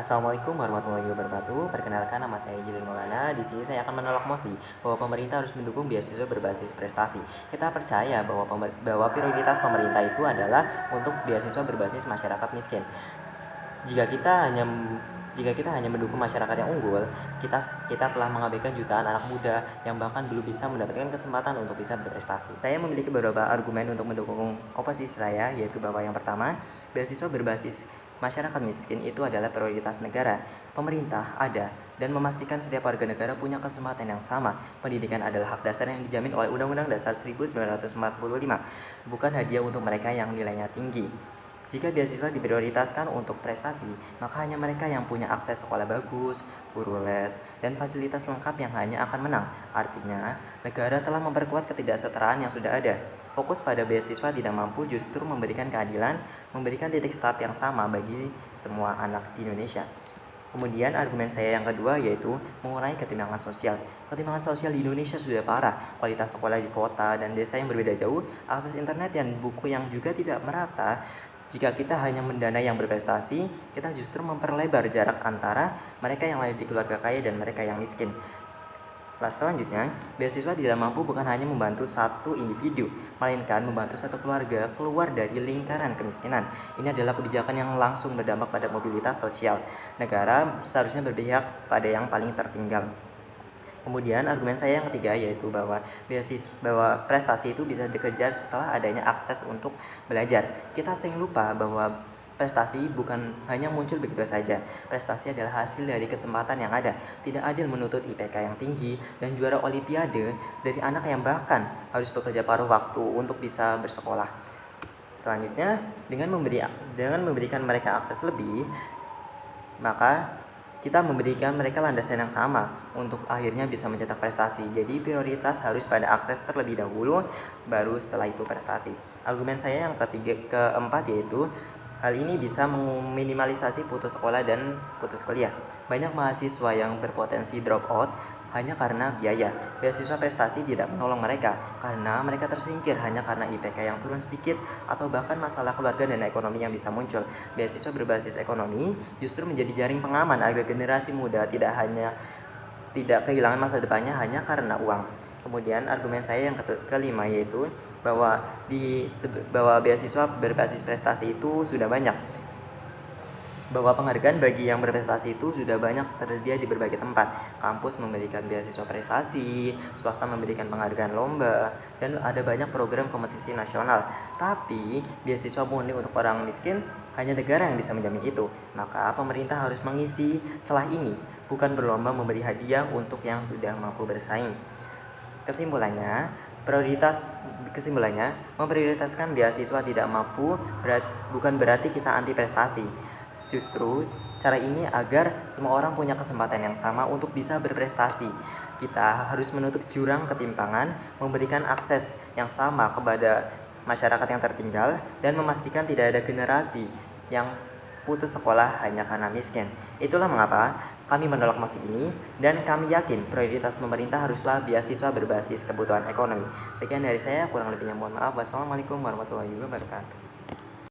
Assalamualaikum warahmatullahi wabarakatuh. Perkenalkan, nama saya Jilin Maulana. Di sini saya akan menolak mosi bahwa pemerintah harus mendukung beasiswa berbasis prestasi. Kita percaya bahwa prioritas pemerintah itu adalah untuk beasiswa berbasis masyarakat miskin. Jika kita hanya jika kita hanya mendukung masyarakat yang unggul, kita telah mengabaikan jutaan anak muda yang bahkan belum bisa mendapatkan kesempatan untuk bisa berprestasi. Saya memiliki beberapa argumen untuk mendukung oposisi saya, yaitu bahwa yang pertama, beasiswa berbasis masyarakat miskin itu adalah prioritas negara. Pemerintah ada dan memastikan setiap warga negara punya kesempatan yang sama. Pendidikan adalah hak dasar yang dijamin oleh Undang-Undang Dasar 1945, bukan hadiah untuk mereka yang nilainya tinggi. Jika beasiswa diprioritaskan untuk prestasi, maka hanya mereka yang punya akses sekolah bagus, guru les, dan fasilitas lengkap yang hanya akan menang. Artinya, negara telah memperkuat ketidaksetaraan yang sudah ada. Fokus pada beasiswa tidak mampu justru memberikan keadilan, memberikan titik start yang sama bagi semua anak di Indonesia. Kemudian argumen saya yang kedua yaitu mengurangi ketimpangan sosial. Ketimpangan sosial di Indonesia sudah parah. Kualitas sekolah di kota dan desa yang berbeda jauh, akses internet dan buku yang juga tidak merata. Jika kita hanya mendanai yang berprestasi, kita justru memperlebar jarak antara mereka yang lahir di keluarga kaya dan mereka yang miskin. Selanjutnya, beasiswa tidak mampu bukan hanya membantu satu individu, melainkan membantu satu keluarga keluar dari lingkaran kemiskinan. Ini adalah kebijakan yang langsung berdampak pada mobilitas sosial. Negara seharusnya berpihak pada yang paling tertinggal. Kemudian argumen saya yang ketiga yaitu bahwa prestasi itu bisa dikejar setelah adanya akses untuk belajar. Kita sering lupa bahwa prestasi bukan hanya muncul begitu saja. Prestasi adalah hasil dari kesempatan yang ada. Tidak adil menuntut IPK yang tinggi dan juara olimpiade dari anak yang bahkan harus bekerja paruh waktu untuk bisa bersekolah. Selanjutnya, dengan memberikan mereka akses lebih, maka kita memberikan mereka landasan yang sama untuk akhirnya bisa mencetak prestasi. Jadi prioritas harus pada akses terlebih dahulu, baru setelah itu prestasi. Argumen saya yang keempat yaitu hal ini bisa meminimalisasi putus sekolah dan putus kuliah. Banyak mahasiswa yang berpotensi drop out hanya karena biaya. Beasiswa prestasi tidak menolong mereka karena mereka tersingkir hanya karena IPK yang turun sedikit atau bahkan masalah keluarga dan ekonomi yang bisa muncul. Beasiswa berbasis ekonomi justru menjadi jaring pengaman agar generasi muda tidak kehilangan masa depannya hanya karena uang. Kemudian argumen saya yang kelima yaitu bahwa beasiswa berbasis prestasi itu sudah banyak. Bahwa penghargaan bagi yang berprestasi itu sudah banyak tersedia di berbagai tempat. Kampus memberikan beasiswa prestasi, swasta memberikan penghargaan lomba, dan ada banyak program kompetisi nasional. Tapi beasiswa murni untuk orang miskin hanya negara yang bisa menjamin itu. Maka pemerintah harus mengisi celah ini, bukan berlomba memberi hadiah untuk yang sudah mampu bersaing. Kesimpulannya, memprioritaskan beasiswa tidak mampu bukan berarti kita anti prestasi. Justru cara ini agar semua orang punya kesempatan yang sama untuk bisa berprestasi. Kita harus menutup jurang ketimpangan, memberikan akses yang sama kepada masyarakat yang tertinggal, dan memastikan tidak ada generasi yang putus sekolah hanya karena miskin. Itulah mengapa kami menolak mosi ini dan kami yakin prioritas pemerintah haruslah beasiswa berbasis kebutuhan ekonomi. Sekian dari saya, kurang lebihnya mohon maaf. Wassalamualaikum warahmatullahi wabarakatuh.